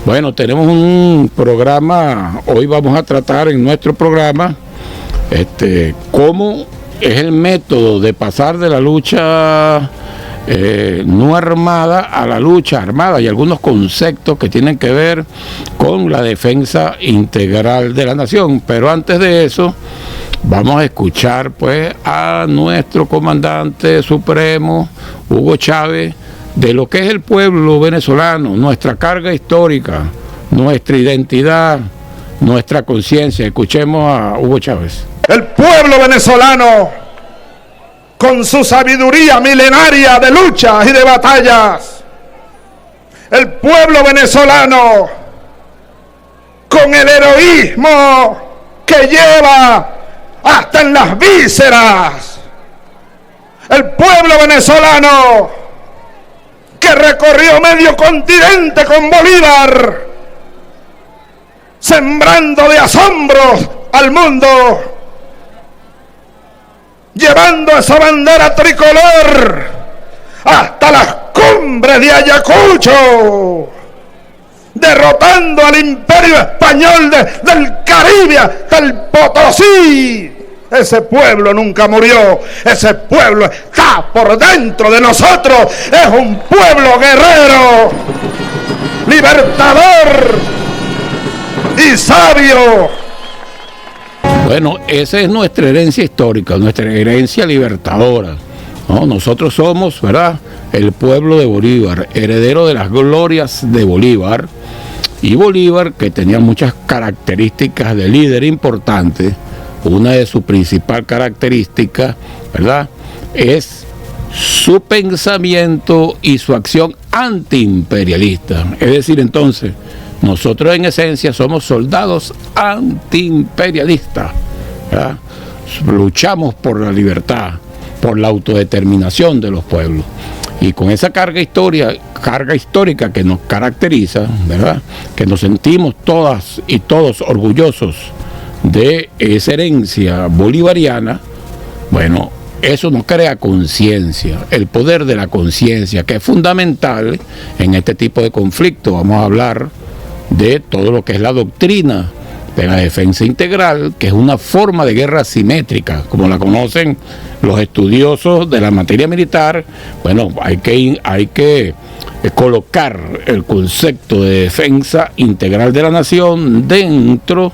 Bueno, tenemos un programa, hoy vamos a tratar en nuestro programa cómo es el método de pasar de la lucha no armada a la lucha armada y algunos conceptos que tienen que ver con la defensa integral de la nación. Pero antes de eso, vamos a escuchar pues a nuestro comandante supremo, Hugo Chávez, de lo que es el pueblo venezolano, nuestra carga histórica, nuestra identidad, nuestra conciencia. Escuchemos a Hugo Chávez. El pueblo venezolano, con su sabiduría milenaria de luchas y de batallas, el pueblo venezolano, con el heroísmo que lleva hasta en las vísceras, el pueblo venezolano que recorrió medio continente con Bolívar, sembrando de asombros al mundo, llevando esa bandera tricolor hasta las cumbres de Ayacucho, derrotando al imperio español del Caribe hasta el Potosí. Ese pueblo nunca murió, ese pueblo está por dentro de nosotros, es un pueblo guerrero, libertador y sabio. Bueno, esa es nuestra herencia histórica, nuestra herencia libertadora, ¿no? Nosotros somos, ¿verdad?, el pueblo de Bolívar, heredero de las glorias de Bolívar, y Bolívar, que tenía muchas características de líder importante. Una de sus principales características, ¿verdad?, es su pensamiento y su acción antiimperialista. Es decir, entonces, nosotros en esencia somos soldados antiimperialistas, ¿verdad? Luchamos por la libertad, por la autodeterminación de los pueblos. Y con esa carga histórica que nos caracteriza, ¿verdad?, que nos sentimos todas y todos orgullosos de esa herencia bolivariana, bueno, eso nos crea conciencia, el poder de la conciencia, que es fundamental en este tipo de conflicto. Vamos a hablar de todo lo que es la doctrina de la defensa integral, que es una forma de guerra asimétrica, como la conocen los estudiosos de la materia militar. Bueno, hay que colocar el concepto de defensa integral de la nación dentro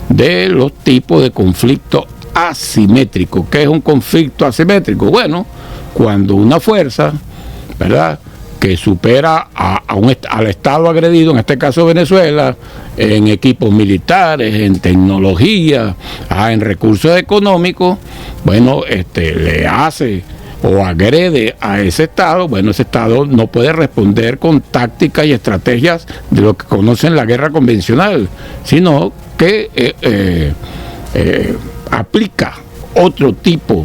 de los tipos de conflicto asimétrico. ¿Qué es un conflicto asimétrico? Bueno, cuando una fuerza, ¿verdad?, que supera al Estado agredido, en este caso Venezuela, en equipos militares, en tecnología, en recursos económicos, bueno, le hace o agrede a ese Estado, bueno, ese Estado no puede responder con tácticas y estrategias de lo que conocen la guerra convencional, sino que aplica otro tipo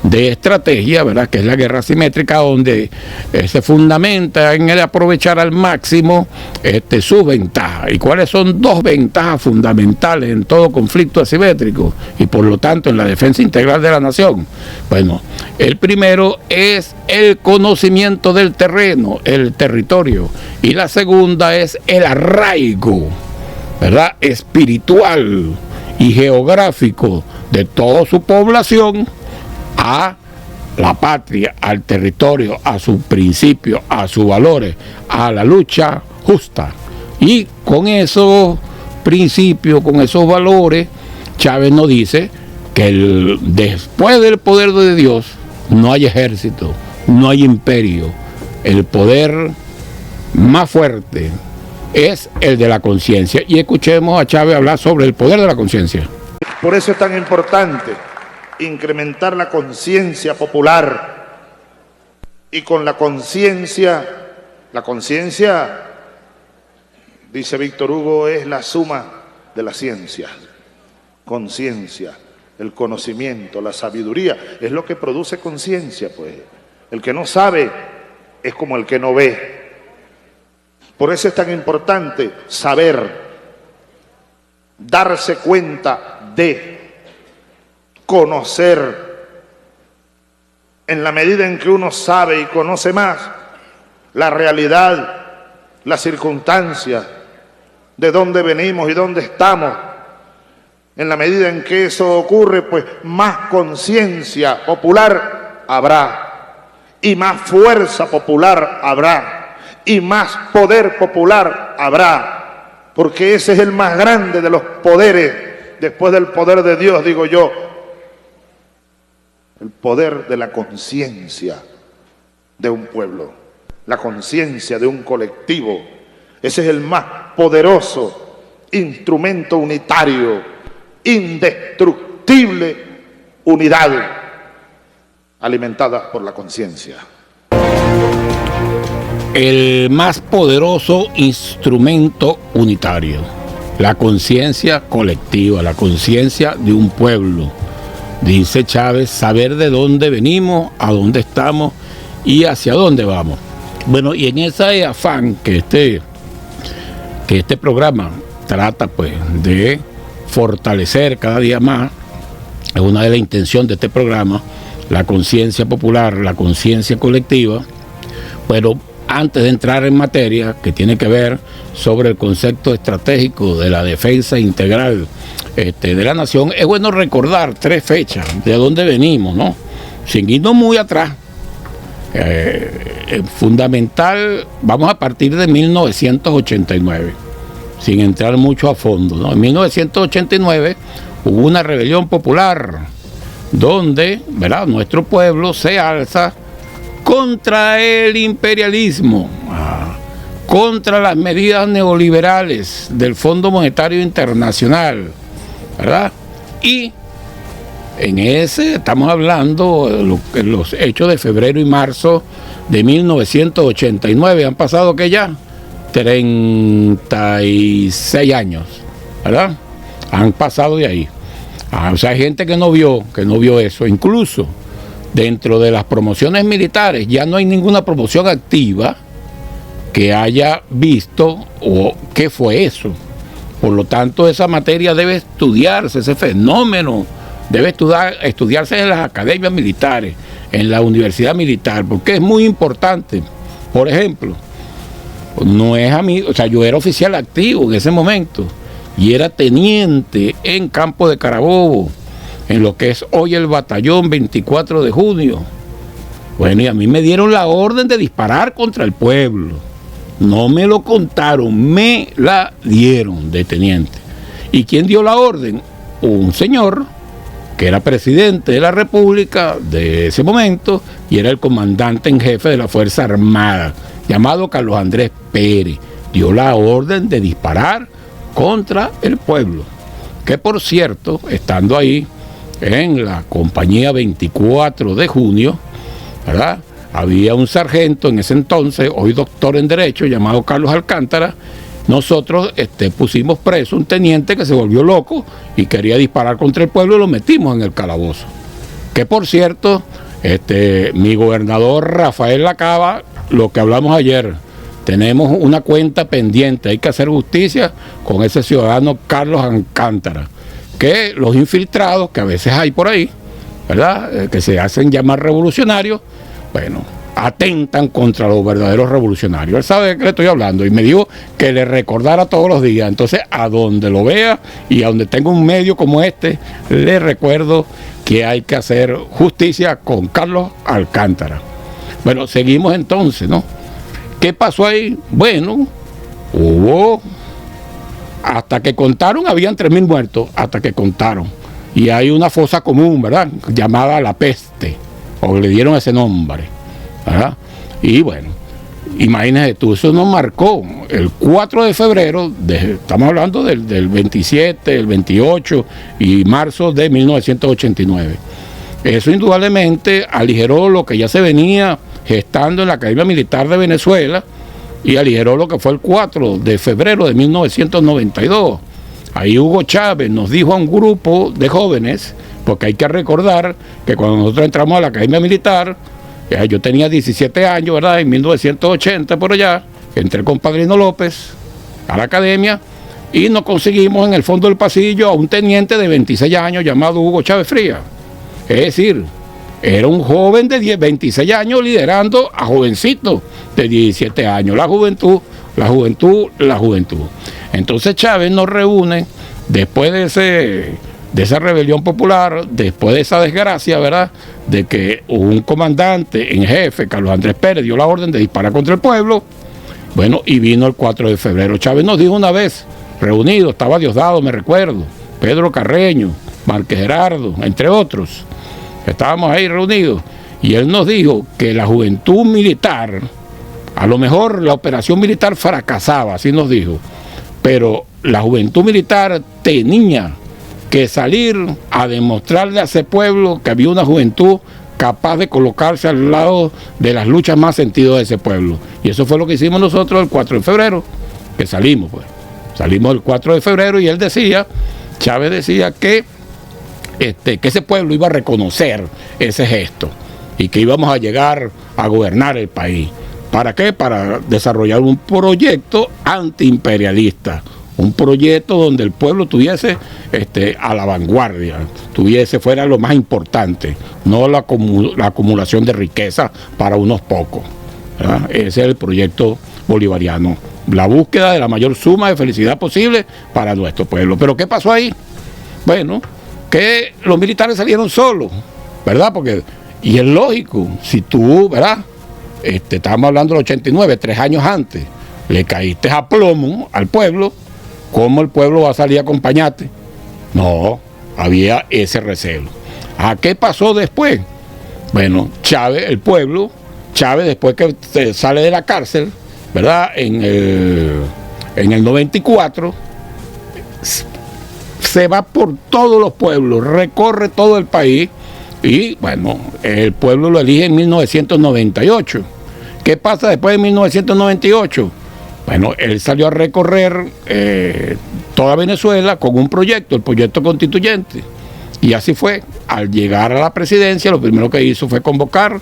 de estrategia, ¿verdad?, que es la guerra asimétrica, donde se fundamenta en el aprovechar al máximo sus ventajas. ¿Y cuáles son dos ventajas fundamentales en todo conflicto asimétrico y por lo tanto en la defensa integral de la nación? Bueno, el primero es el conocimiento del terreno, el territorio, y la segunda es el arraigo, ¿verdad?, espiritual y geográfico de toda su población a la patria, al territorio, a sus principios, a sus valores, a la lucha justa. Y con esos principios, con esos valores, Chávez nos dice que después del poder de Dios no hay ejército, no hay imperio. El poder más fuerte es el de la conciencia. Y escuchemos a Chávez hablar sobre el poder de la conciencia. Por eso es tan importante incrementar la conciencia popular, y con la conciencia, dice Víctor Hugo, es la suma de la ciencia. Conciencia, el conocimiento, la sabiduría, es lo que produce conciencia, pues. El que no sabe es como el que no ve. Por eso es tan importante saber, darse cuenta de, conocer. En la medida en que uno sabe y conoce más la realidad, las circunstancias, de dónde venimos y dónde estamos. En la medida en que eso ocurre, pues más conciencia popular habrá, y más fuerza popular habrá, y más poder popular habrá, porque ese es el más grande de los poderes, después del poder de Dios, digo yo, el poder de la conciencia de un pueblo, la conciencia de un colectivo. Ese es el más poderoso instrumento unitario, indestructible unidad alimentada por la conciencia. El más poderoso instrumento unitario, la conciencia colectiva, la conciencia de un pueblo. Dice Chávez, saber de dónde venimos, a dónde estamos y hacia dónde vamos. Bueno, y en ese afán que este programa trata pues de fortalecer cada día más, es una de las intenciones de este programa, la conciencia popular, la conciencia colectiva. Pero antes de entrar en materia que tiene que ver sobre el concepto estratégico de la defensa integral de la nación, es bueno recordar 3 fechas de dónde venimos, ¿no? Sin irnos muy atrás. Fundamental, vamos a partir de 1989, sin entrar mucho a fondo, ¿no? En 1989 hubo una rebelión popular donde, ¿verdad?, nuestro pueblo se alza contra el imperialismo, contra las medidas neoliberales del Fondo Monetario Internacional, ¿verdad? Y en ese estamos hablando de los hechos de febrero y marzo de 1989, han pasado que ya 36 años, ¿verdad? Han pasado de ahí. O sea, hay gente que no vio eso. Incluso dentro de las promociones militares ya no hay ninguna promoción activa que haya visto o qué fue eso. Por lo tanto, esa materia debe estudiarse, ese fenómeno debe estudiarse en las academias militares, en la universidad militar, porque es muy importante. Por ejemplo, no es a mí, o sea, yo era oficial activo en ese momento y era teniente en Campo de Carabobo, en lo que es hoy el batallón 24 de junio. Bueno, y a mí me dieron la orden de disparar contra el pueblo. No me lo contaron, me la dieron de teniente. ¿Y quién dio la orden? Un señor que era presidente de la República de ese momento y era el comandante en jefe de la Fuerza Armada, llamado Carlos Andrés Pérez. Dio la orden de disparar contra el pueblo. Que por cierto, estando ahí en la compañía 24 de junio, ¿verdad?, había un sargento en ese entonces, hoy doctor en Derecho, llamado Carlos Alcántara. Nosotros pusimos preso un teniente que se volvió loco y quería disparar contra el pueblo y lo metimos en el calabozo. Que por cierto, mi gobernador Rafael Lacaba, lo que hablamos ayer, tenemos una cuenta pendiente, hay que hacer justicia con ese ciudadano Carlos Alcántara, que los infiltrados que a veces hay por ahí, ¿verdad?, que se hacen llamar revolucionarios, bueno, atentan contra los verdaderos revolucionarios. Él sabe de qué le estoy hablando y me dijo que le recordara todos los días. Entonces, a donde lo vea y a donde tenga un medio como este, le recuerdo que hay que hacer justicia con Carlos Alcántara. Bueno, seguimos entonces, ¿no? ¿Qué pasó ahí? Bueno, hubo, hasta que contaron, habían 3.000 muertos, hasta que contaron. Y hay una fosa común, ¿verdad?, llamada La Peste, o le dieron ese nombre, ¿verdad? Y bueno, imagínate tú, eso nos marcó el 4 de febrero, estamos hablando del 27, el 28 y marzo de 1989. Eso indudablemente aligeró lo que ya se venía gestando en la Academia Militar de Venezuela y aligeró lo que fue el 4 de febrero de 1992. Ahí Hugo Chávez nos dijo a un grupo de jóvenes, porque hay que recordar que cuando nosotros entramos a la Academia Militar, yo tenía 17 años, ¿verdad?, en 1980 por allá, entré con Padrino López a la academia y nos conseguimos en el fondo del pasillo a un teniente de 26 años llamado Hugo Chávez Frías. Es decir, era un joven de 26 años liderando a jovencitos de 17 años. La juventud. Entonces Chávez nos reúne después de esa rebelión popular, después de esa desgracia, ¿verdad?, de que un comandante en jefe, Carlos Andrés Pérez, dio la orden de disparar contra el pueblo. Bueno, y vino el 4 de febrero. Chávez nos dijo una vez, reunido, estaba Diosdado, me recuerdo, Pedro Carreño, Márquez Gerardo, entre otros, estábamos ahí reunidos, y él nos dijo que la juventud militar, a lo mejor la operación militar fracasaba, así nos dijo, pero la juventud militar tenía que salir a demostrarle a ese pueblo que había una juventud capaz de colocarse al lado de las luchas más sentidas de ese pueblo. Y eso fue lo que hicimos nosotros el 4 de febrero, que salimos, pues. Salimos el 4 de febrero y él decía, Chávez decía que ese pueblo iba a reconocer ese gesto y que íbamos a llegar a gobernar el país. ¿Para qué? Para desarrollar un proyecto antiimperialista, un proyecto donde el pueblo estuviese a la vanguardia, fuera lo más importante, no la acumulación de riqueza para unos pocos, ¿verdad? Ese es el proyecto bolivariano, la búsqueda de la mayor suma de felicidad posible para nuestro pueblo. ¿Pero qué pasó ahí? Bueno, que los militares salieron solos, ¿verdad? Y es lógico, si tú, ¿verdad?, estábamos hablando del 89, 3 años antes, le caíste a plomo al pueblo, ¿cómo el pueblo va a salir a acompañarte? No, había ese recelo. ¿A qué pasó después? Bueno, Chávez, después que sale de la cárcel, ¿verdad?, en el 94, se va por todos los pueblos, recorre todo el país y, bueno, el pueblo lo elige en 1998. ¿Qué pasa después de 1998? Bueno, él salió a recorrer toda Venezuela con un proyecto, el proyecto constituyente. Y así fue. Al llegar a la presidencia, lo primero que hizo fue convocar,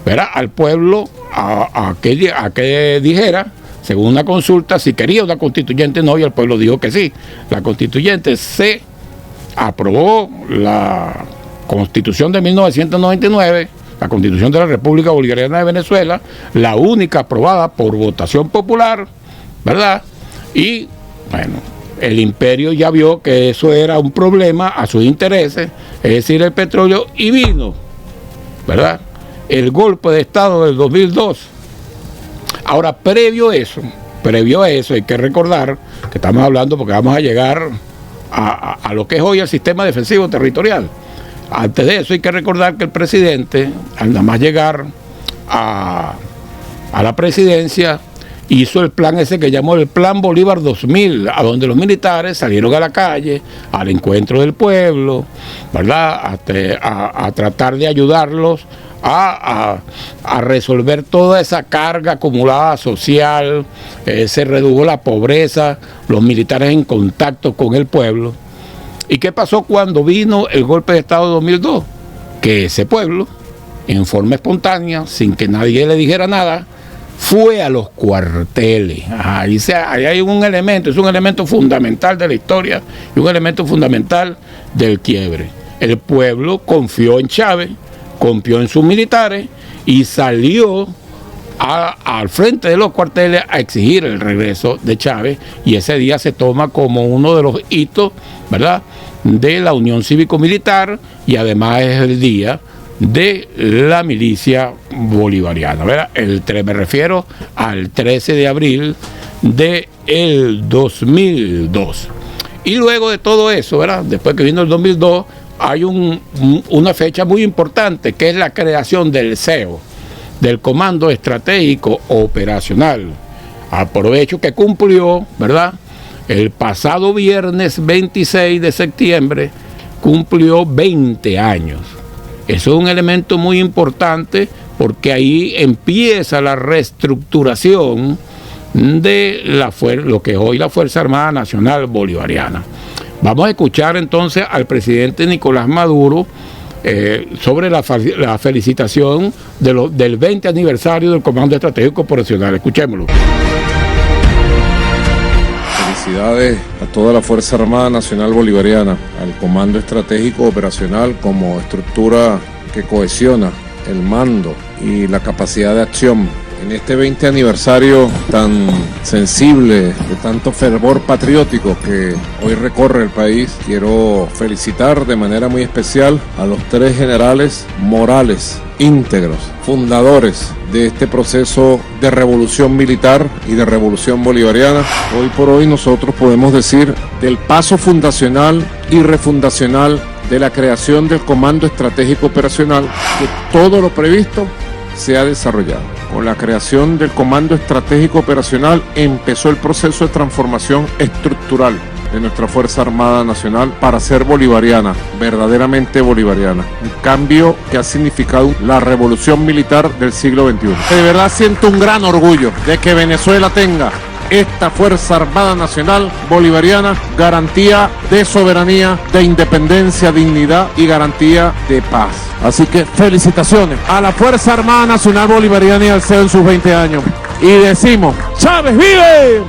¿verdad?, al pueblo a que dijera, según una consulta, si quería una constituyente o no, y el pueblo dijo que sí. La constituyente se aprobó, la Constitución de 1999, la Constitución de la República Bolivariana de Venezuela, la única aprobada por votación popular, ¿verdad? Y, bueno, el imperio ya vio que eso era un problema a sus intereses, es decir, el petróleo, y vino, ¿verdad?, el golpe de Estado del 2002. Ahora, previo a eso hay que recordar que estamos hablando, porque vamos a llegar a lo que es hoy el sistema defensivo territorial. Antes de eso hay que recordar que el presidente, al nada más llegar a la presidencia, hizo el plan ese que llamó el Plan Bolívar 2000, a donde los militares salieron a la calle, al encuentro del pueblo, ¿verdad?, a tratar de ayudarlos a resolver toda esa carga acumulada social. Se redujo la pobreza, los militares en contacto con el pueblo. ¿Y qué pasó cuando vino el golpe de Estado de 2002? Que ese pueblo, en forma espontánea, sin que nadie le dijera nada, fue a los cuarteles. Ahí hay un elemento, es un elemento fundamental de la historia y un elemento fundamental del quiebre. El pueblo confió en Chávez, confió en sus militares y salió al frente de los cuarteles a exigir el regreso de Chávez, y ese día se toma como uno de los hitos, ¿verdad?, de la Unión Cívico-Militar, y además es el día de la milicia bolivariana, ¿verdad? Me refiero al 13 de abril del 2002. Y luego de todo eso, ¿verdad?, después que vino el 2002, hay una fecha muy importante, que es la creación del CEO, del Comando Estratégico Operacional. Aprovecho que cumplió, ¿verdad?, el pasado viernes 26 de septiembre, cumplió 20 años. Eso es un elemento muy importante, porque ahí empieza la reestructuración de lo que es hoy la Fuerza Armada Nacional Bolivariana. Vamos a escuchar entonces al presidente Nicolás Maduro sobre la felicitación del 20 aniversario del Comando Estratégico Operacional. Escuchémoslo. Felicidades a toda la Fuerza Armada Nacional Bolivariana, al Comando Estratégico Operacional como estructura que cohesiona el mando y la capacidad de acción En este 20 aniversario tan sensible, de tanto fervor patriótico que hoy recorre el país, quiero felicitar de manera muy especial a los 3 generales morales, íntegros, fundadores de este proceso de revolución militar y de revolución bolivariana. Hoy por hoy nosotros podemos decir del paso fundacional y refundacional de la creación del Comando Estratégico Operacional, que todo lo previsto se ha desarrollado. Con la creación del Comando Estratégico Operacional empezó el proceso de transformación estructural de nuestra Fuerza Armada Nacional para ser bolivariana, verdaderamente bolivariana. Un cambio que ha significado la revolución militar del siglo XXI. De verdad siento un gran orgullo de que Venezuela tenga esta Fuerza Armada Nacional Bolivariana, garantía de soberanía, de independencia, dignidad y garantía de paz. Así que felicitaciones a la Fuerza Armada Nacional Bolivariana y al CEO en sus 20 años. Y decimos, ¡Chávez vive!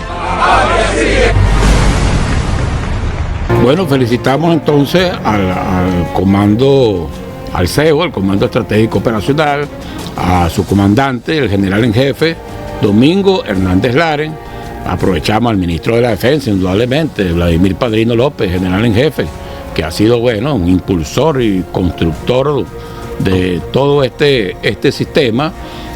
Bueno, felicitamos entonces al comando, al CEO, al Comando Estratégico Operacional, a su comandante, el general en jefe, Domingo Hernández Laren. Aprovechamos al ministro de la Defensa, indudablemente, Vladimir Padrino López, general en jefe, que ha sido, bueno, un impulsor y constructor de todo este sistema,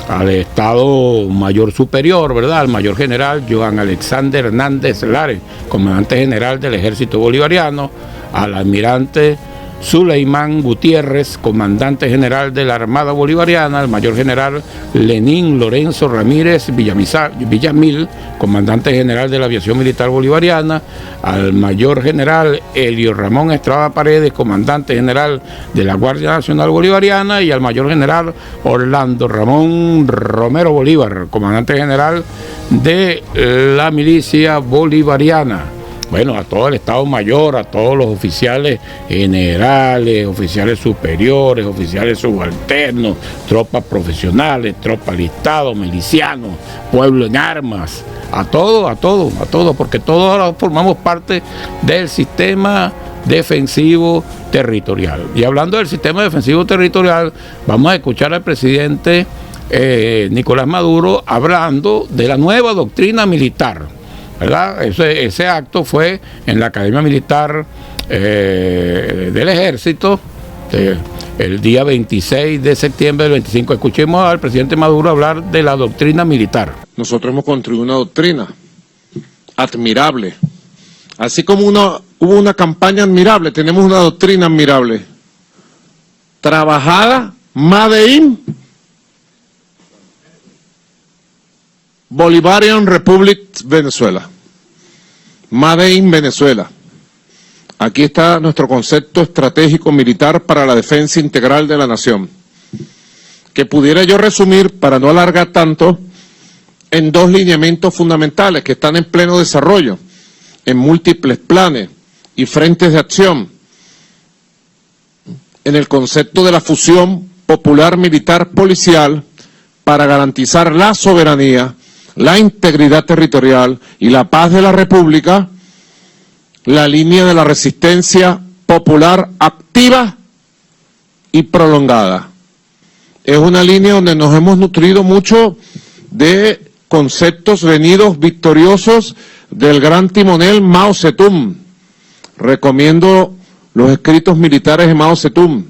al Estado Mayor Superior, ¿verdad?, al Mayor General Joan Alexander Hernández Laren, comandante general del Ejército Bolivariano, al Almirante Suleimán Gutiérrez, comandante general de la Armada Bolivariana, al Mayor General Lenín Lorenzo Ramírez Villamil, comandante general de la Aviación Militar Bolivariana, al Mayor General Elio Ramón Estrada Paredes, comandante general de la Guardia Nacional Bolivariana, y al Mayor General Orlando Ramón Romero Bolívar, comandante general de la Milicia Bolivariana. Bueno, a todo el Estado Mayor, a todos los oficiales generales, oficiales superiores, oficiales subalternos, tropas profesionales, tropas listados, milicianos, pueblo en armas, a todos, porque todos ahora formamos parte del sistema defensivo territorial. Y hablando del sistema defensivo territorial, vamos a escuchar al presidente Nicolás Maduro hablando de la nueva doctrina militar, ¿verdad? Ese acto fue en la Academia Militar del Ejército el día 26 de septiembre del 25. Escuchemos al presidente Maduro hablar de la doctrina militar. Nosotros hemos construido una doctrina admirable. Así como hubo una campaña admirable, tenemos una doctrina admirable. Trabajada, made in Bolivarian Republic Venezuela. Made in Venezuela. Aquí está nuestro concepto estratégico militar para la defensa integral de la nación, que pudiera yo resumir, para no alargar tanto, en 2 lineamientos fundamentales que están en pleno desarrollo, en múltiples planes y frentes de acción, en el concepto de la fusión popular militar policial para garantizar la soberanía, la integridad territorial y la paz de la República, la línea de la resistencia popular activa y prolongada. Es una línea donde nos hemos nutrido mucho de conceptos venidos victoriosos del gran timonel Mao Zedong. Recomiendo los escritos militares de Mao Zedong.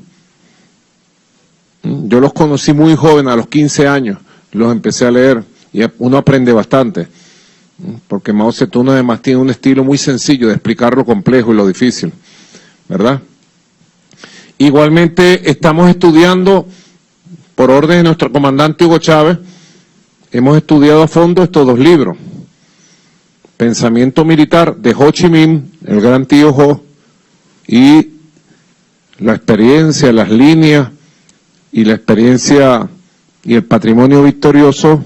Yo los conocí muy joven, a los 15 años, los empecé a leer. Y uno aprende bastante, porque Mao Zedong además tiene un estilo muy sencillo de explicar lo complejo y lo difícil, ¿verdad? Igualmente estamos estudiando, por orden de nuestro comandante Hugo Chávez, hemos estudiado a fondo estos 2 libros. Pensamiento militar de Ho Chi Minh, el gran tío Ho, y la experiencia, las líneas y la experiencia y el patrimonio victorioso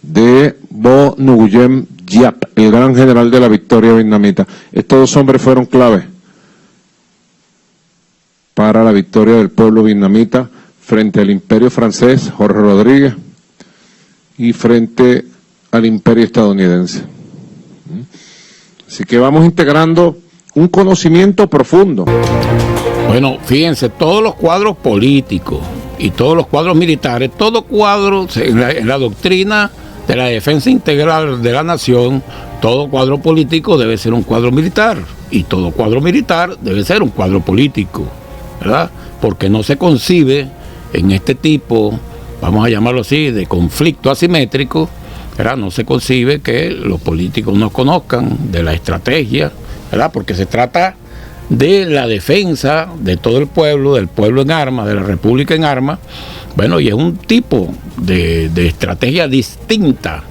de Vo Nguyem Giap, el gran general de la victoria vietnamita. Estos 2 hombres fueron clave para la victoria del pueblo vietnamita frente al imperio francés, Jorge Rodríguez, y frente al imperio estadounidense. Así que vamos integrando un conocimiento profundo. Bueno, fíjense, todos los cuadros políticos, y todos los cuadros militares, todo cuadro en la doctrina de la defensa integral de la nación, todo cuadro político debe ser un cuadro militar y todo cuadro militar debe ser un cuadro político, ¿verdad? Porque no se concibe en este tipo, vamos a llamarlo así, de conflicto asimétrico, ¿verdad? No se concibe que los políticos no conozcan de la estrategia, ¿verdad? Porque se trata de la defensa de todo el pueblo, del pueblo en armas, de la república en armas. Bueno, y es un tipo de estrategia distinta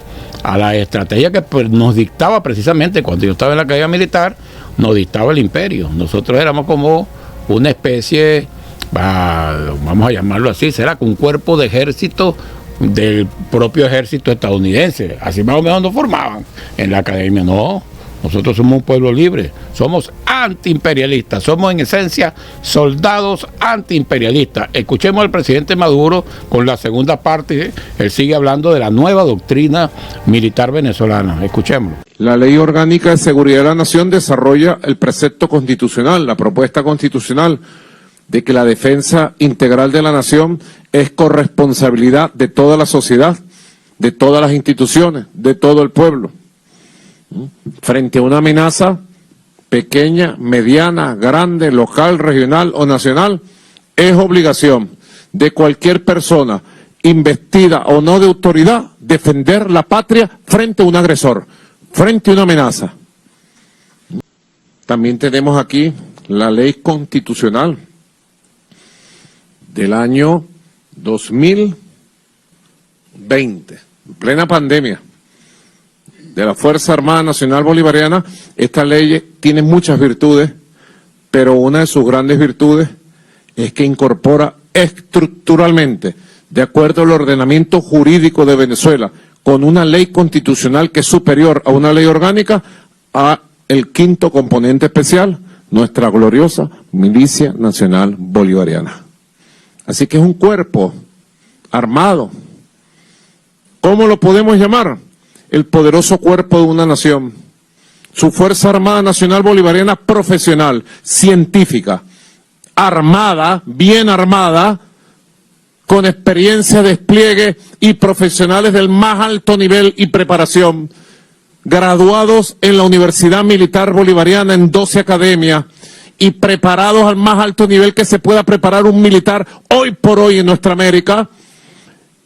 a la estrategia que nos dictaba precisamente cuando yo estaba en la academia militar, nos dictaba el imperio. Nosotros éramos como una especie, vamos a llamarlo así, será un cuerpo de ejército del propio ejército estadounidense. Así más o menos nos formaban en la academia. No, nosotros somos un pueblo libre, somos antiimperialistas, somos en esencia soldados antiimperialistas. Escuchemos al presidente Maduro con la segunda parte, él sigue hablando de la nueva doctrina militar venezolana. Escuchémoslo. La Ley Orgánica de Seguridad de la Nación desarrolla el precepto constitucional, la propuesta constitucional de que la defensa integral de la nación es corresponsabilidad de toda la sociedad, de todas las instituciones, de todo el pueblo. Frente a una amenaza pequeña, mediana, grande, local, regional o nacional, es obligación de cualquier persona, investida o no de autoridad, defender la patria frente a un agresor, frente a una amenaza. También tenemos aquí la ley constitucional del año 2020, en plena pandemia, de la Fuerza Armada Nacional Bolivariana. Esta ley tiene muchas virtudes, pero una de sus grandes virtudes es que incorpora estructuralmente, de acuerdo al ordenamiento jurídico de Venezuela, con una ley constitucional que es superior a una ley orgánica, a el quinto componente especial, nuestra gloriosa Milicia Nacional Bolivariana. Así que es un cuerpo armado. ¿Cómo lo podemos llamar? El poderoso cuerpo de una nación. Su Fuerza Armada Nacional Bolivariana profesional, científica, armada, bien armada, con experiencia de despliegue y profesionales del más alto nivel y preparación, graduados en la Universidad Militar Bolivariana en 12 academias y preparados al más alto nivel que se pueda preparar un militar hoy por hoy en nuestra América,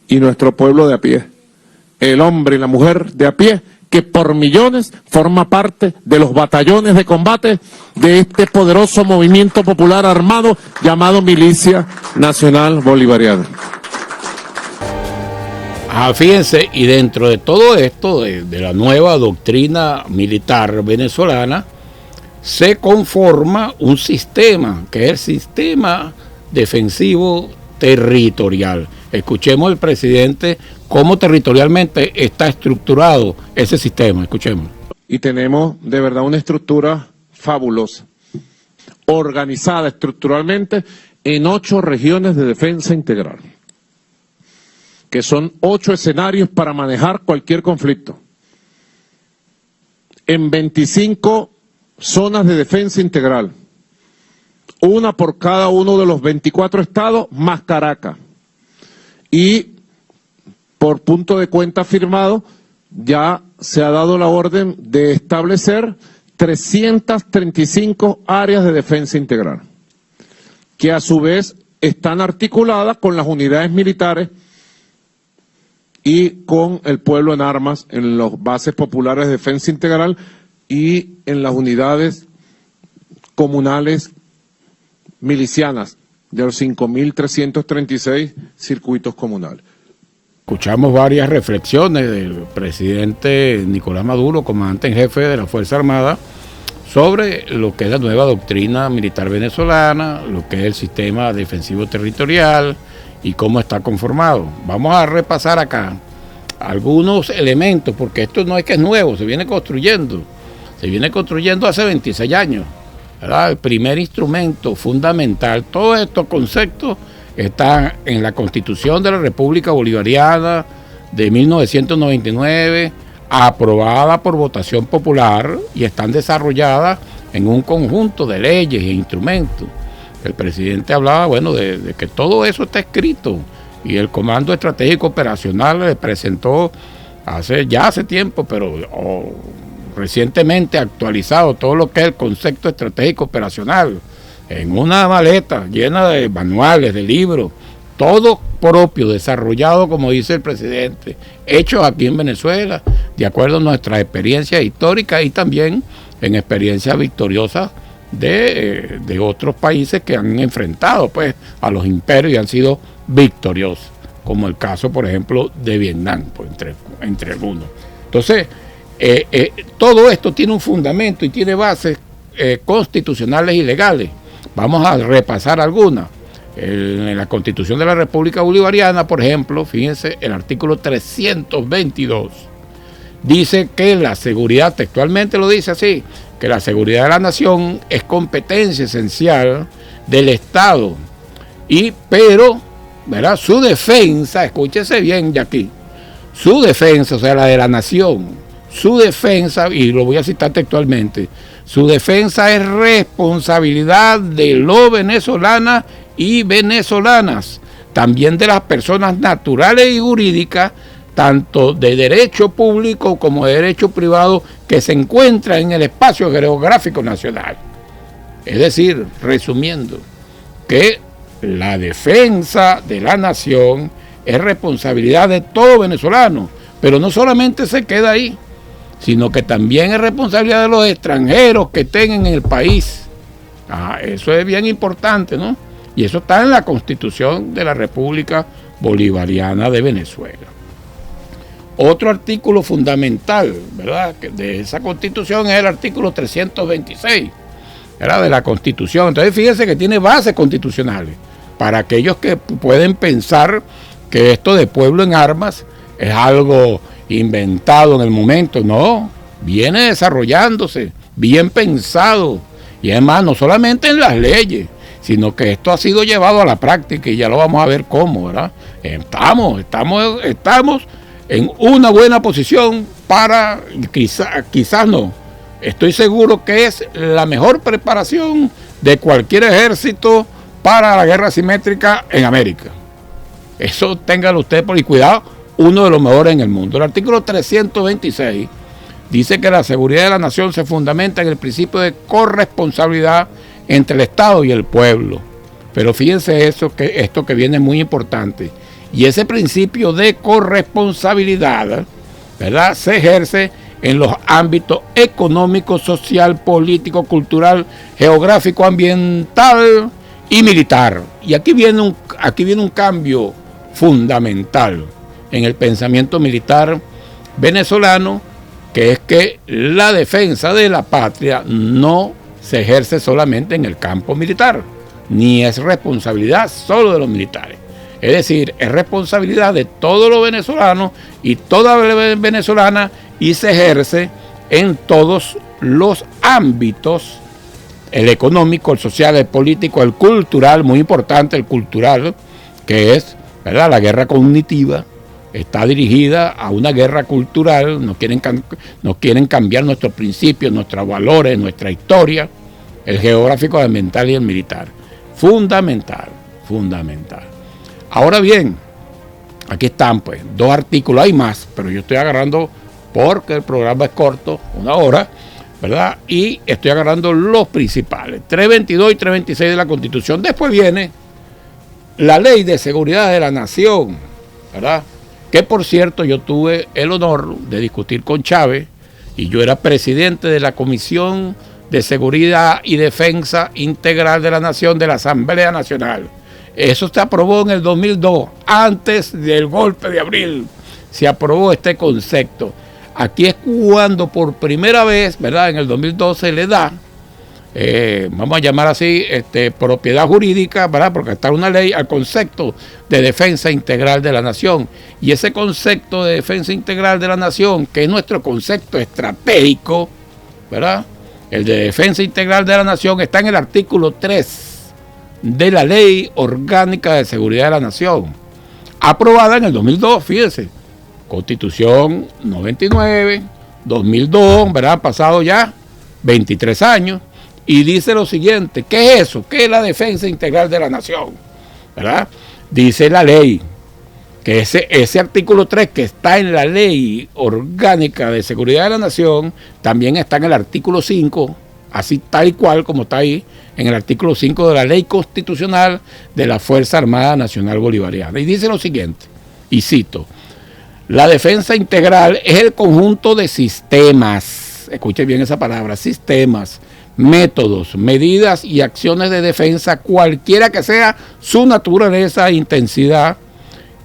y nuestro pueblo de a pie, el hombre y la mujer de a pie, que por millones forma parte de los batallones de combate de este poderoso movimiento popular armado llamado Milicia Nacional Bolivariana. Fíjense, y dentro de todo esto, de la nueva doctrina militar venezolana, se conforma un sistema, que es el sistema defensivo territorial. Escuchemos al presidente cómo territorialmente está estructurado ese sistema. Escuchemos. Y tenemos de verdad una estructura fabulosa, organizada estructuralmente en 8 regiones de defensa integral, que son 8 escenarios para manejar cualquier conflicto, en 25 zonas de defensa integral, una por cada uno de los 24 estados más Caracas. Y por punto de cuenta firmado, ya se ha dado la orden de establecer 335 áreas de defensa integral, que a su vez están articuladas con las unidades militares y con el pueblo en armas, en las bases populares de defensa integral y en las unidades comunales milicianas de los 5.336 circuitos comunales. Escuchamos varias reflexiones del presidente Nicolás Maduro, comandante en jefe de la Fuerza Armada, sobre lo que es la nueva doctrina militar venezolana, lo que es el sistema defensivo territorial y cómo está conformado. Vamos a repasar acá algunos elementos, porque esto no es que es nuevo, se viene construyendo hace 26 años, ¿verdad? El primer instrumento fundamental, todos estos conceptos están en la Constitución de la República Bolivariana de 1999, aprobada por votación popular, y están desarrolladas en un conjunto de leyes e instrumentos. el presidente hablaba, bueno, de que todo eso está escrito, y el Comando Estratégico Operacional le presentó hace tiempo, pero recientemente actualizado todo lo que es el concepto estratégico operacional, en una maleta llena de manuales, de libros, todo propio, desarrollado, como dice el presidente, hechos aquí en Venezuela, de acuerdo a nuestras experiencias históricas y también en experiencias victoriosas de otros países que han enfrentado pues a los imperios y han sido victoriosos, como el caso, por ejemplo, de Vietnam, pues, entre algunos. Entonces, todo esto tiene un fundamento y tiene bases constitucionales y legales. Vamos a repasar algunas. En la Constitución de la República Bolivariana, por ejemplo, fíjense, el artículo 322 dice que la seguridad, textualmente lo dice así, que la seguridad de la nación es competencia esencial del Estado, pero, ¿verdad?, su defensa, escúchese bien ya aquí, su defensa, o sea, la de la nación, su defensa, y lo voy a citar textualmente, su defensa es responsabilidad de los venezolanas y venezolanas, también de las personas naturales y jurídicas, tanto de derecho público como de derecho privado, que se encuentran en el espacio geográfico nacional. Es decir, resumiendo, que la defensa de la nación es responsabilidad de todo venezolano, pero no solamente se queda ahí, sino que también es responsabilidad de los extranjeros que estén en el país. Eso es bien importante, ¿no? Y eso está en la Constitución de la República Bolivariana de Venezuela. Otro artículo fundamental, ¿verdad?, de esa Constitución es el artículo 326, ¿verdad?, de la Constitución. Entonces fíjense que tiene bases constitucionales para aquellos que pueden pensar que esto de pueblo en armas es algo inventado en el momento. No, viene desarrollándose, bien pensado, y además no solamente en las leyes, sino que esto ha sido llevado a la práctica y ya lo vamos a ver cómo, ¿verdad? Estamos en una buena posición para, quizás no, estoy seguro que es la mejor preparación de cualquier ejército para la guerra asimétrica en América. Eso téngalo usted por y cuidado, uno de los mejores en el mundo. El artículo 326 dice que la seguridad de la nación se fundamenta en el principio de corresponsabilidad entre el Estado y el pueblo. Pero fíjense esto que viene muy importante. Y ese principio de corresponsabilidad, ¿verdad?, se ejerce en los ámbitos económico, social, político, cultural, geográfico, ambiental y militar. Y aquí viene un cambio fundamental en el pensamiento militar venezolano, que es que la defensa de la patria no se ejerce solamente en el campo militar, ni es responsabilidad solo de los militares. Es decir, es responsabilidad de todos los venezolanos y toda venezolana, y se ejerce en todos los ámbitos, el económico, el social, el político, el cultural, muy importante el cultural, que es, ¿verdad?, la guerra cognitiva. Está dirigida a una guerra cultural, nos quieren cambiar nuestros principios, nuestros valores, nuestra historia, el geográfico, el ambiental y el militar. Fundamental. Ahora bien, aquí están pues 2 artículos, hay más, pero yo estoy agarrando, porque el programa es corto, 1 hora, ¿verdad? Y estoy agarrando los principales, 322 y 326 de la Constitución. Después viene la Ley de Seguridad de la Nación, ¿verdad?, que por cierto yo tuve el honor de discutir con Chávez, y yo era presidente de la Comisión de Seguridad y Defensa Integral de la Nación de la Asamblea Nacional. Eso se aprobó en el 2002, antes del golpe de abril, se aprobó este concepto. Aquí es cuando por primera vez, ¿verdad?, en el 2012 le da, vamos a llamar así, propiedad jurídica, ¿verdad?, porque está una ley, al concepto de defensa integral de la nación. Y ese concepto de defensa integral de la nación, que es nuestro concepto estratégico, ¿verdad?, el de defensa integral de la nación, está en el artículo 3 de la Ley Orgánica de Seguridad de la Nación, aprobada en el 2002, fíjense, Constitución 99, 2002, ¿verdad?, pasado ya 23 años, y dice lo siguiente: ¿qué es eso? ¿Qué es la defensa integral de la nación? ¿Verdad? Dice la ley que ese artículo 3 que está en la Ley Orgánica de Seguridad de la Nación, también está en el artículo 5, así tal y cual como está ahí, en el artículo 5 de la Ley Constitucional de la Fuerza Armada Nacional Bolivariana. Y dice lo siguiente, y cito: la defensa integral es el conjunto de sistemas, escuche bien esa palabra, sistemas, métodos, medidas y acciones de defensa, cualquiera que sea su naturaleza e intensidad,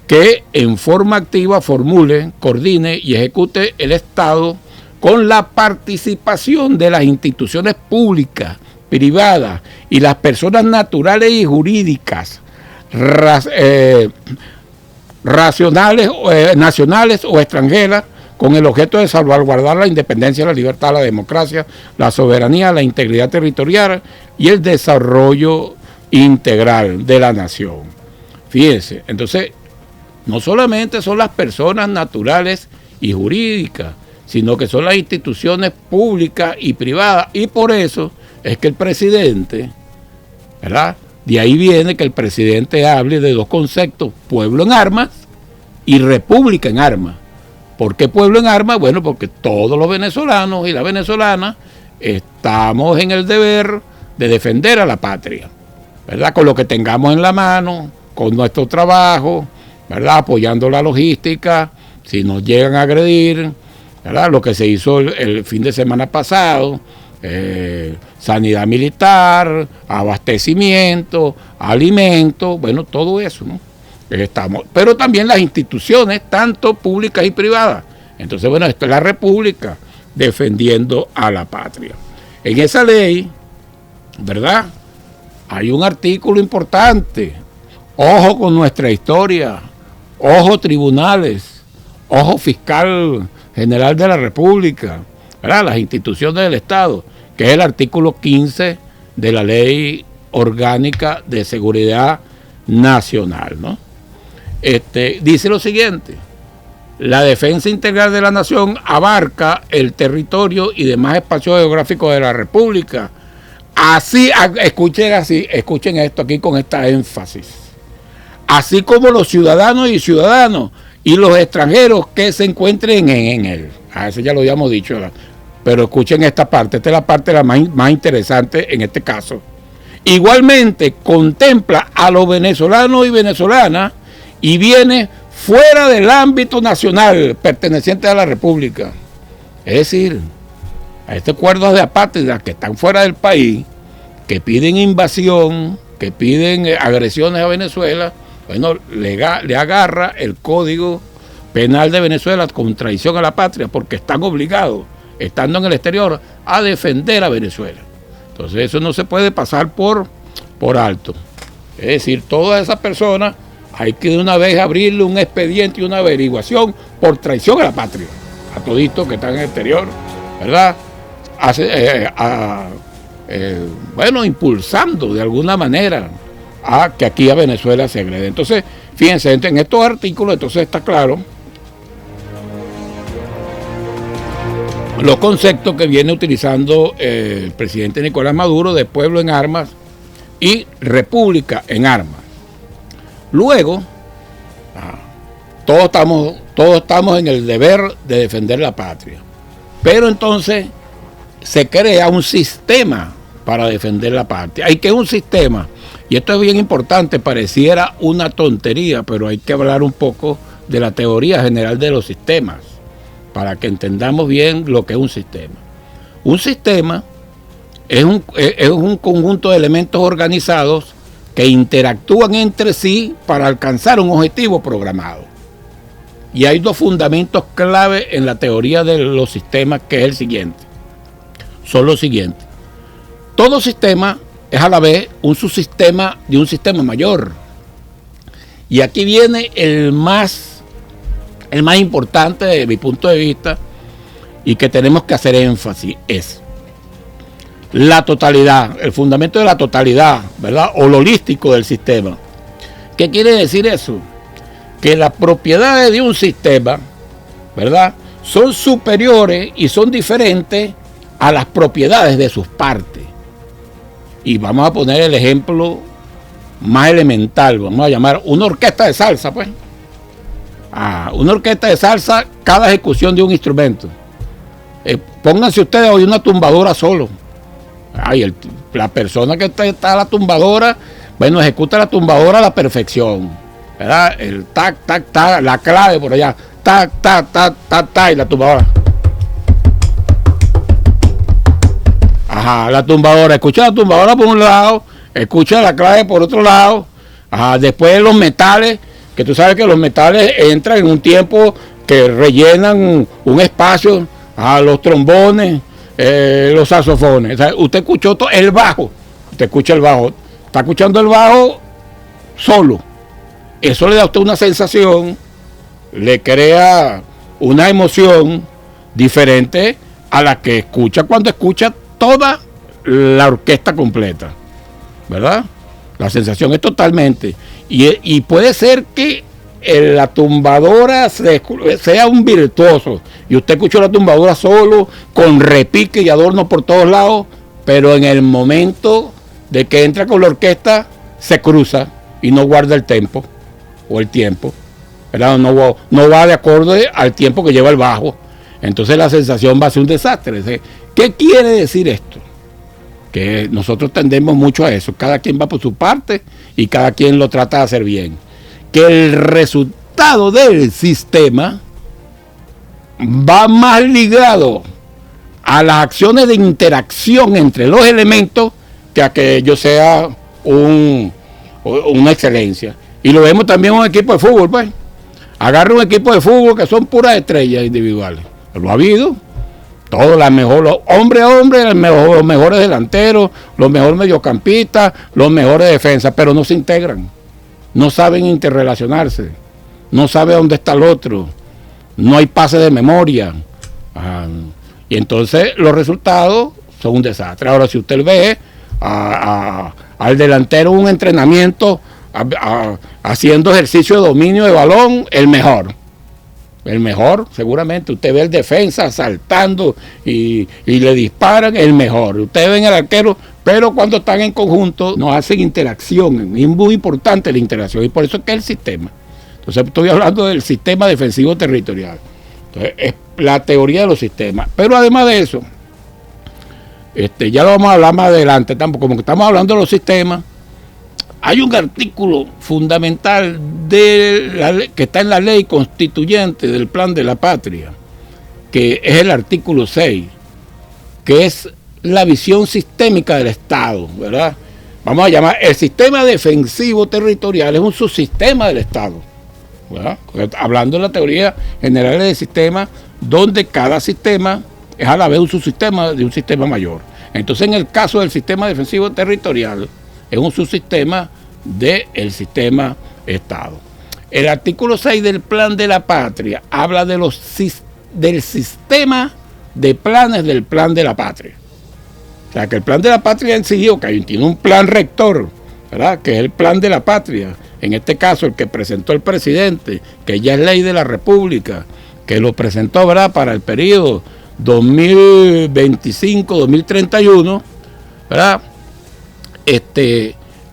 que en forma activa formule, coordine y ejecute el Estado con la participación de las instituciones públicas, privadas y las personas naturales y jurídicas, nacionales o extranjeras, con el objeto de salvaguardar la independencia, la libertad, la democracia, la soberanía, la integridad territorial y el desarrollo integral de la nación. Fíjense, entonces, no solamente son las personas naturales y jurídicas, sino que son las instituciones públicas y privadas. Y por eso es que el presidente, ¿verdad? De ahí viene que el presidente hable de dos conceptos: pueblo en armas y república en armas. ¿Por qué pueblo en armas? Bueno, porque todos los venezolanos y las venezolanas estamos en el deber de defender a la patria, ¿verdad? Con lo que tengamos en la mano, con nuestro trabajo, ¿verdad? Apoyando la logística, si nos llegan a agredir, ¿verdad? Lo que se hizo el fin de semana pasado, sanidad militar, abastecimiento, alimentos, bueno, todo eso, ¿no? Pero también las instituciones, tanto públicas y privadas. Entonces, bueno, esto es la República defendiendo a la patria. En esa ley, ¿verdad?, hay un artículo importante: ojo con nuestra historia, ojo tribunales, ojo fiscal general de la República, ¿verdad?, las instituciones del Estado, que es el artículo 15 de la Ley Orgánica de Seguridad Nacional, ¿no? Dice lo siguiente: la defensa integral de la nación abarca el territorio y demás espacios geográficos de la República. Así, escuchen esto aquí con esta énfasis: así como los ciudadanos y los extranjeros que se encuentren en él. A eso ya lo habíamos dicho, ¿verdad? Pero escuchen esta parte, esta es la parte la más interesante en este caso. Igualmente contempla a los venezolanos y venezolanas y viene fuera del ámbito nacional perteneciente a la República. Es decir, a estos cuerdos de apátridas que están fuera del país, que piden invasión, que piden agresiones a Venezuela, bueno, le agarra el Código Penal de Venezuela con traición a la patria, porque están obligados, estando en el exterior, a defender a Venezuela. Entonces eso no se puede pasar por alto. Es decir, todas esas personas hay que de una vez abrirle un expediente y una averiguación por traición a la patria, a toditos que están en el exterior, ¿verdad? Bueno, impulsando de alguna manera a que aquí a Venezuela se agrede. Entonces, fíjense, en estos artículos, entonces está claro los conceptos que viene utilizando el presidente Nicolás Maduro de pueblo en armas y república en armas. Luego, todos estamos en el deber de defender la patria. Pero entonces se crea un sistema para defender la patria. Hay que un sistema, y esto es bien importante, pareciera una tontería, pero hay que hablar un poco de la teoría general de los sistemas, para que entendamos bien lo que es un sistema. Un sistema es un conjunto de elementos organizados que interactúan entre sí para alcanzar un objetivo programado. Y hay dos fundamentos clave en la teoría de los sistemas, que es el siguiente. Son los siguientes: todo sistema es a la vez un subsistema de un sistema mayor. Y aquí viene el más importante desde mi punto de vista, y que tenemos que hacer énfasis, es la totalidad, el fundamento de la totalidad, ¿verdad? O lo holístico del sistema. ¿Qué quiere decir eso? Que las propiedades de un sistema, ¿verdad?, son superiores y son diferentes a las propiedades de sus partes. Y vamos a poner el ejemplo más elemental, vamos a llamar una orquesta de salsa, pues. Una orquesta de salsa, cada ejecución de un instrumento. Pónganse ustedes hoy una tumbadora solo. La persona que está a la tumbadora, bueno, ejecuta la tumbadora a la perfección, ¿verdad? El tac, tac, tac, la clave por allá, tac, tac, tac, tac, tac, y la tumbadora. La tumbadora, escucha la tumbadora por un lado, escucha la clave por otro lado. Después los metales, que tú sabes que los metales entran en un tiempo que rellenan un espacio, los trombones, los saxofones. O sea, usted escuchó el bajo, usted escucha el bajo, está escuchando el bajo solo. Eso le da a usted una sensación, le crea una emoción diferente a la que escucha cuando escucha toda la orquesta completa, ¿verdad? La sensación es totalmente. Y puede ser que la tumbadora sea un virtuoso y usted escuchó la tumbadora solo, con repique y adorno por todos lados, pero en el momento de que entra con la orquesta se cruza y no guarda el tempo o el tiempo, ¿verdad? No va de acuerdo al tiempo que lleva el bajo. Entonces la sensación va a ser un desastre. ¿Qué quiere decir esto? Que nosotros tendemos mucho a eso. Cada quien va por su parte y cada quien lo trata de hacer bien. Que el resultado del sistema va más ligado a las acciones de interacción entre los elementos que a que yo sea una excelencia. Y lo vemos también en un equipo de fútbol, pues. Agarra un equipo de fútbol que son puras estrellas individuales. Lo ha habido. Todos los hombres, los mejores delanteros, los mejores mediocampistas, los mejores defensas, pero no se integran. No saben interrelacionarse. No sabe dónde está el otro. No hay pase de memoria. Y entonces los resultados son un desastre. Ahora, si usted ve al delantero un entrenamiento haciendo ejercicio de dominio de balón, el mejor, seguramente. Usted ve el defensa saltando y le disparan, el mejor. Usted ve el arquero, pero cuando están en conjunto no hacen interacción. Es muy importante la interacción y por eso es que es el sistema. Entonces estoy hablando del sistema defensivo territorial. Entonces, es la teoría de los sistemas. Pero además de eso, ya lo vamos a hablar más adelante, como que estamos hablando de los sistemas. Hay un artículo fundamental que está en la ley constituyente del Plan de la Patria, que es el artículo 6, que es la visión sistémica del Estado, ¿verdad? Vamos a llamar el sistema defensivo territorial, es un subsistema del Estado, ¿verdad? Hablando de la teoría general del sistema, donde cada sistema es a la vez un subsistema de un sistema mayor. Entonces, en el caso del sistema defensivo territorial, es un subsistema del sistema Estado. El artículo 6 del Plan de la Patria habla del sistema de planes del Plan de la Patria. O sea, que el Plan de la Patria en sí, tiene un plan rector, ¿verdad? Que es el Plan de la Patria. En este caso, el que presentó el presidente, que ya es ley de la República, que lo presentó, ¿verdad?, para el periodo 2025-2031, ¿verdad?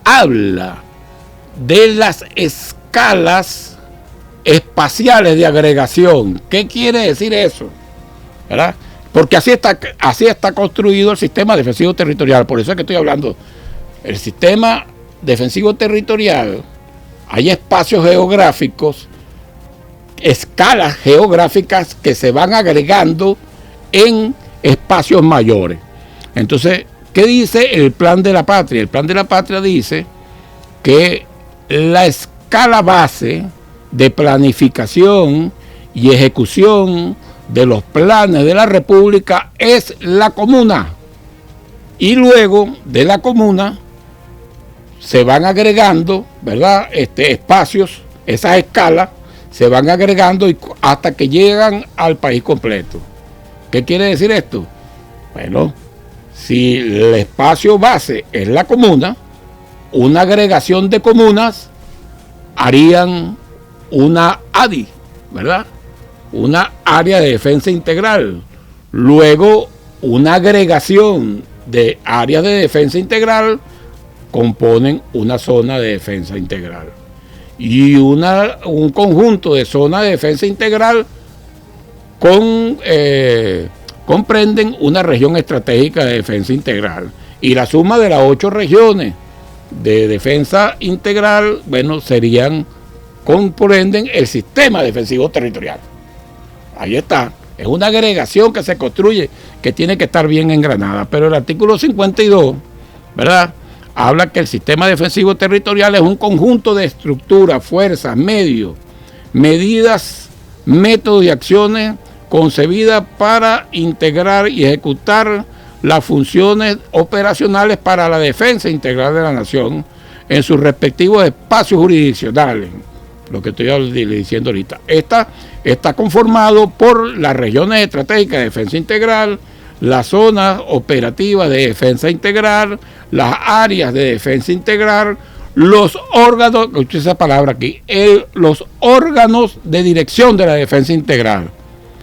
Habla de las escalas espaciales de agregación. ¿Qué quiere decir eso? ¿Verdad? Porque así está construido el sistema defensivo territorial. Por eso es que estoy hablando. El sistema defensivo territorial, hay espacios geográficos, escalas geográficas que se van agregando en espacios mayores. Entonces, ¿qué dice el Plan de la Patria? El Plan de la Patria dice que la escala base de planificación y ejecución de los planes de la República es la comuna. Y luego de la comuna se van agregando, ¿verdad?, espacios, esas escalas se van agregando hasta que llegan al país completo. ¿Qué quiere decir esto? Bueno, si el espacio base es la comuna, una agregación de comunas harían una ADI, ¿verdad? Una área de defensa integral. Luego, una agregación de áreas de defensa integral componen una zona de defensa integral. Y un conjunto de zonas de defensa integral comprenden una región estratégica de defensa integral. Y la suma de las 8 regiones de defensa integral, bueno, comprenden el sistema defensivo territorial. Ahí está. Es una agregación que se construye, que tiene que estar bien engranada. Pero el artículo 52, ¿verdad?, habla que el sistema defensivo territorial es un conjunto de estructuras, fuerzas, medios, medidas, métodos y acciones concebidas para integrar y ejecutar las funciones operacionales para la defensa integral de la nación en sus respectivos espacios jurisdiccionales. Lo que estoy diciendo ahorita. Está conformado por las regiones estratégicas de defensa integral, las zonas operativas de defensa integral, las áreas de defensa integral, los órganos, escuché esa palabra aquí, los órganos de dirección de la defensa integral.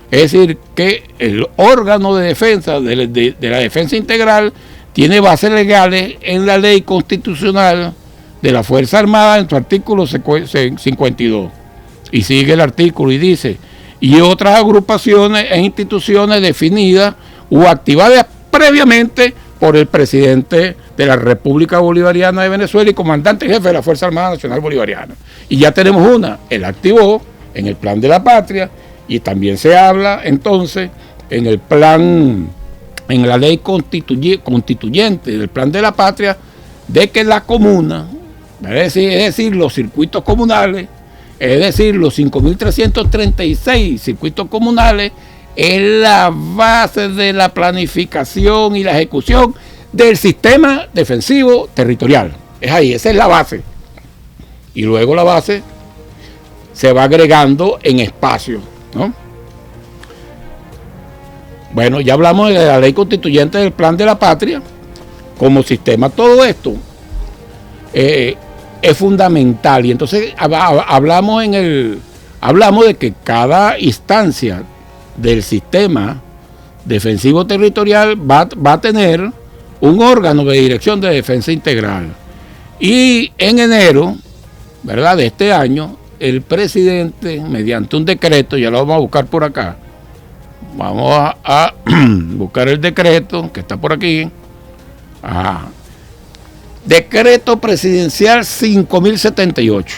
Es decir, que el órgano de defensa de la defensa integral tiene bases legales en la ley constitucional de la Fuerza Armada en su artículo 52. Y sigue el artículo y dice, y otras agrupaciones e instituciones definidas o activadas previamente por el presidente de la República Bolivariana de Venezuela y comandante jefe de la Fuerza Armada Nacional Bolivariana. Y ya tenemos una, él activó en el Plan de la Patria, y también se habla entonces en el plan, en la ley constituyente del Plan de la Patria, de que la comuna, es decir, los circuitos comunales, es decir, los 5.336 circuitos comunales, es la base de la planificación y la ejecución del sistema defensivo territorial. Es ahí, esa es la base. Y luego la base se va agregando en espacios, ¿no? Bueno, ya hablamos de la ley constituyente del Plan de la Patria como sistema. Todo esto es fundamental, y entonces hablamos de que cada instancia del sistema defensivo territorial va a tener un órgano de dirección de defensa integral. Y en enero, ¿verdad?, de este año, el presidente, mediante un decreto, ya lo vamos a buscar por acá, vamos a buscar el decreto que está por aquí. Decreto presidencial 5078,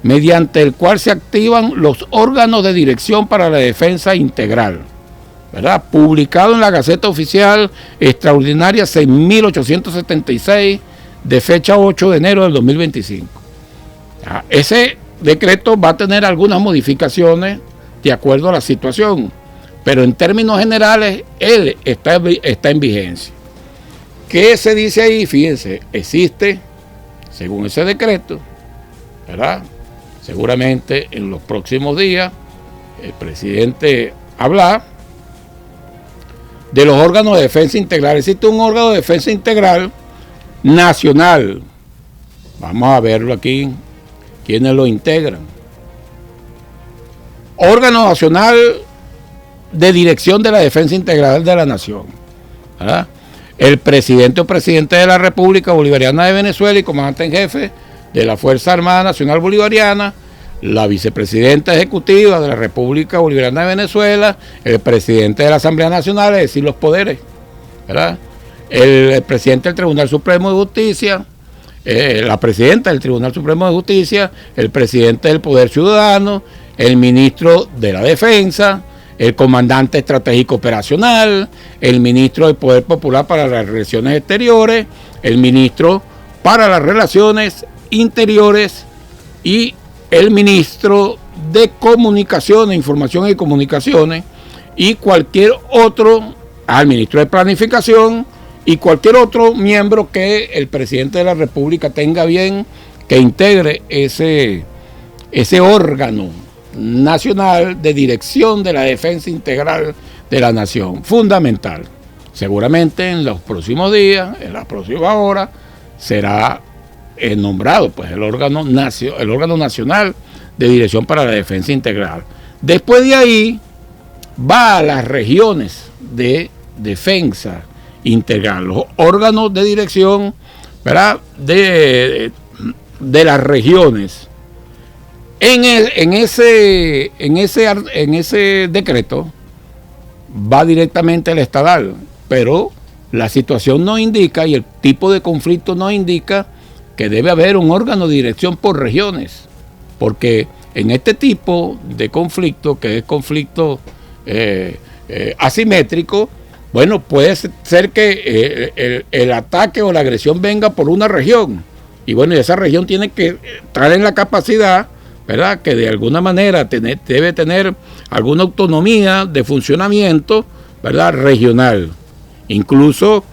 mediante el cual se activan los órganos de dirección para la defensa integral, ¿verdad?, publicado en la Gaceta Oficial Extraordinaria 6.876 de fecha 8 de enero del 2025. Ese decreto va a tener algunas modificaciones de acuerdo a la situación, pero en términos generales él está en vigencia. ¿Qué se dice ahí? Fíjense, existe, según ese decreto, ¿verdad?, seguramente en los próximos días el presidente habla de los órganos de defensa integral. Existe un órgano de defensa integral nacional. Vamos a verlo aquí, quiénes lo integran. Órgano nacional de dirección de la defensa integral de la nación, ¿verdad? El presidente o presidente de la República Bolivariana de Venezuela y comandante en jefe de la Fuerza Armada Nacional Bolivariana, la vicepresidenta ejecutiva de la República Bolivariana de Venezuela, el presidente de la Asamblea Nacional, es decir, los poderes, ¿verdad?, el presidente del Tribunal Supremo de Justicia, la presidenta del Tribunal Supremo de Justicia, el presidente del Poder Ciudadano, el ministro de la Defensa, el comandante estratégico operacional, el ministro del Poder Popular para las Relaciones Exteriores, el ministro para las Relaciones Interiores y el ministro de Comunicaciones, Información y Comunicaciones, y cualquier otro, al ministro de Planificación y cualquier otro miembro que el presidente de la República tenga bien que integre ese órgano nacional de dirección de la defensa integral de la nación. Fundamental. Seguramente en los próximos días, en las próximas horas, será nombrado pues el órgano nacional de dirección para la defensa integral. Después de ahí va a las regiones de defensa integral. Los órganos de dirección, ¿verdad?, de las regiones. En ese decreto va directamente el estadal, pero la situación no indica y el tipo de conflicto no indica que debe haber un órgano de dirección por regiones, porque en este tipo de conflicto, que es conflicto asimétrico, bueno, puede ser que el ataque o la agresión venga por una región, y bueno, esa región tiene que estar en la capacidad, ¿verdad?, que de alguna manera debe tener alguna autonomía de funcionamiento, ¿verdad?, regional. Incluso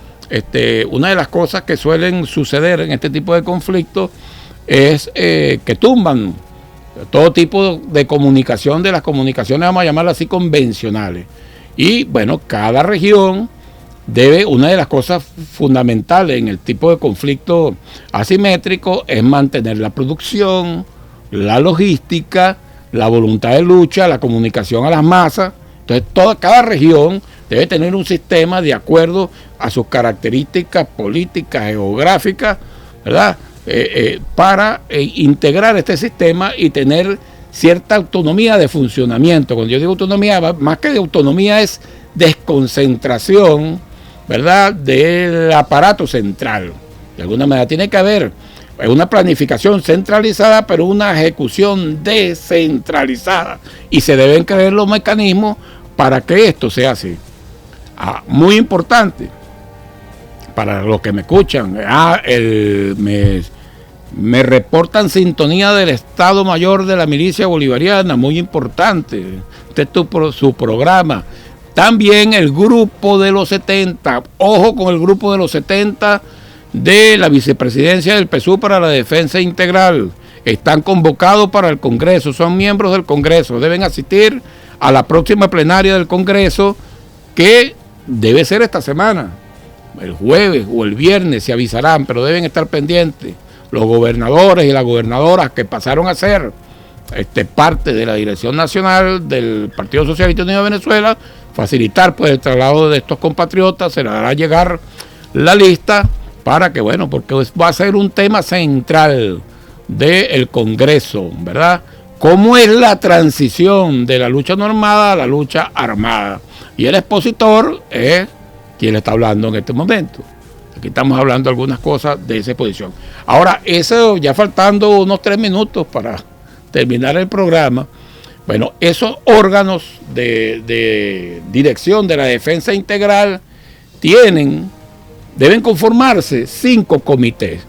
una de las cosas que suelen suceder en este tipo de conflictos es que tumban todo tipo de comunicación, de las comunicaciones, vamos a llamarlas así, convencionales. Y bueno, cada región una de las cosas fundamentales en el tipo de conflicto asimétrico es mantener la producción, la logística, la voluntad de lucha, la comunicación a las masas. Entonces cada región debe tener un sistema de acuerdo a sus características políticas, geográficas, ¿verdad?, para integrar este sistema y tener cierta autonomía de funcionamiento. Cuando yo digo autonomía, más que de autonomía es desconcentración, ¿verdad?, del aparato central. De alguna manera tiene que haber una planificación centralizada, pero una ejecución descentralizada. Y se deben crear los mecanismos para que esto sea así. Muy importante para los que me escuchan, me reportan sintonía del Estado Mayor de la Milicia Bolivariana, muy importante. Este es su programa. También el grupo de los 70, ojo con el grupo de los 70 de la Vicepresidencia del PSUV para la Defensa Integral. Están convocados para el Congreso, son miembros del Congreso, deben asistir a la próxima plenaria del Congreso, que debe ser esta semana, el jueves o el viernes se avisarán, pero deben estar pendientes los gobernadores y las gobernadoras que pasaron a ser parte de la dirección nacional del Partido Socialista Unido de Venezuela, facilitar pues el traslado de estos compatriotas. Se les hará llegar la lista para que, bueno, porque va a ser un tema central del Congreso, ¿verdad? ¿Cómo es la transición de la lucha no armada a la lucha armada? Y el expositor es quien le está hablando en este momento. Aquí estamos hablando algunas cosas de esa exposición. Ahora, eso ya faltando unos 3 minutos para terminar el programa. Bueno, esos órganos de dirección de la defensa integral deben conformarse 5 comités.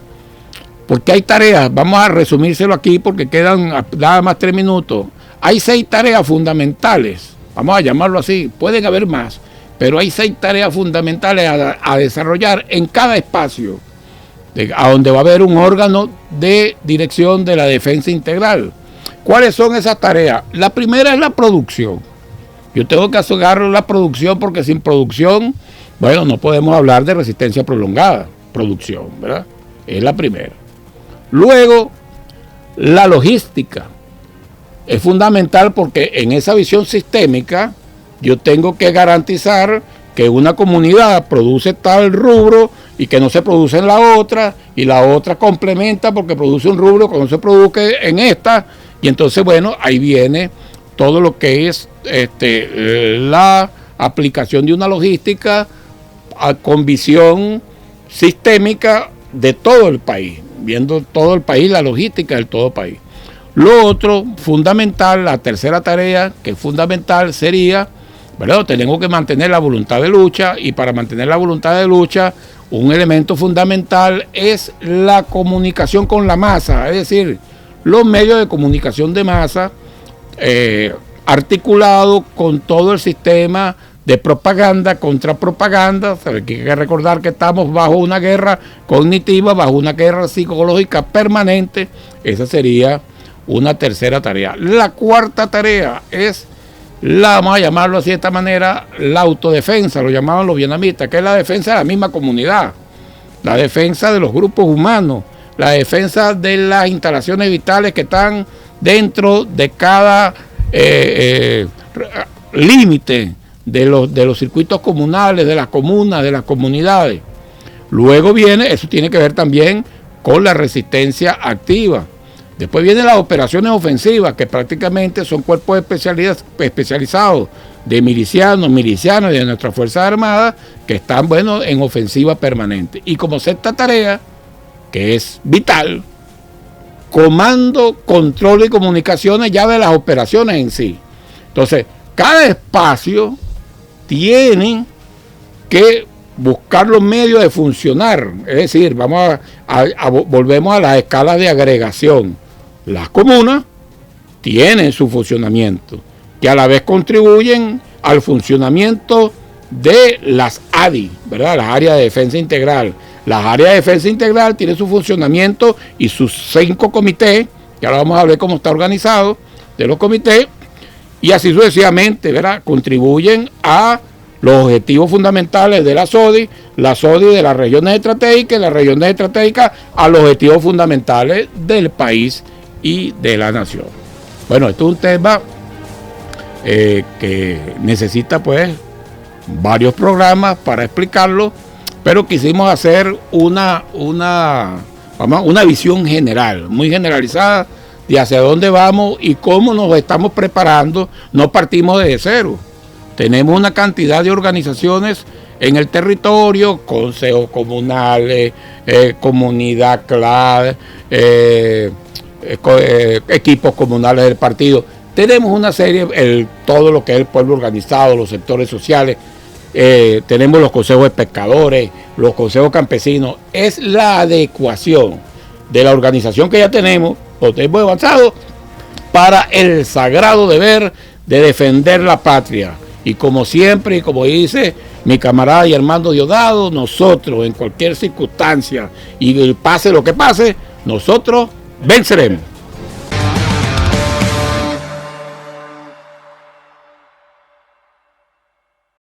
Porque hay tareas, vamos a resumírselo aquí porque quedan nada más 3 minutos. Hay 6 tareas fundamentales, vamos a llamarlo así, pueden haber más, pero hay 6 tareas fundamentales a desarrollar en cada espacio, a donde va a haber un órgano de dirección de la defensa integral. ¿Cuáles son esas tareas? La primera es la producción. Yo tengo que asegurar la producción porque sin producción, bueno, no podemos hablar de resistencia prolongada. Producción, ¿verdad? Es la primera. Luego, la logística. Es fundamental porque en esa visión sistémica yo tengo que garantizar que una comunidad produce tal rubro y que no se produce en la otra, y la otra complementa porque produce un rubro que no se produce en esta, y entonces, bueno, ahí viene todo lo que es la aplicación de una logística con visión sistémica de todo el país, viendo todo el país, la logística del todo el país. Lo otro fundamental, la tercera tarea que es fundamental sería, ¿verdad?, tenemos que mantener la voluntad de lucha, y para mantener la voluntad de lucha, un elemento fundamental es la comunicación con la masa, es decir, los medios de comunicación de masa articulados con todo el sistema de propaganda, contrapropaganda. Hay que recordar que estamos bajo una guerra cognitiva, bajo una guerra psicológica permanente. Esa sería una tercera tarea. La cuarta tarea es vamos a llamarlo así de esta manera, la autodefensa, lo llamaban los vietnamitas, que es la defensa de la misma comunidad, la defensa de los grupos humanos, la defensa de las instalaciones vitales que están dentro de cada límite de los circuitos comunales, de las comunas, de las comunidades. Luego viene, eso tiene que ver también con la resistencia activa. Después vienen las operaciones ofensivas, que prácticamente son cuerpos especializados de milicianos y de nuestras Fuerzas Armadas que están, bueno, en ofensiva permanente. Y como sexta tarea, que es vital, comando, control y comunicaciones ya de las operaciones en sí. Entonces, cada espacio tiene que buscar los medios de funcionar, es decir, volvemos a las escalas de agregación. Las comunas tienen su funcionamiento, que a la vez contribuyen al funcionamiento de las ADI, ¿verdad? Las áreas de defensa integral. Las áreas de defensa integral tienen su funcionamiento y sus 5 comités, que ahora vamos a ver cómo está organizado, de los comités, y así sucesivamente, ¿verdad? Contribuyen a los objetivos fundamentales de la SODI de las regiones estratégicas y las regiones estratégicas a los objetivos fundamentales del país y de la nación. Bueno, esto es un tema que necesita pues varios programas para explicarlo, pero quisimos hacer una visión general, muy generalizada, de hacia dónde vamos y cómo nos estamos preparando. No partimos desde cero. Tenemos una cantidad de organizaciones en el territorio, consejos comunales, comunidad CLAD, equipos comunales del partido. Tenemos una serie, todo lo que es el pueblo organizado, los sectores sociales, tenemos los consejos de pescadores, los consejos campesinos. Es la adecuación de la organización que ya tenemos, lo tenemos avanzado, para el sagrado deber de defender la patria. Y como siempre, y como dice mi camarada y Armando Diosdado, nosotros en cualquier circunstancia, y pase lo que pase, nosotros venceremos.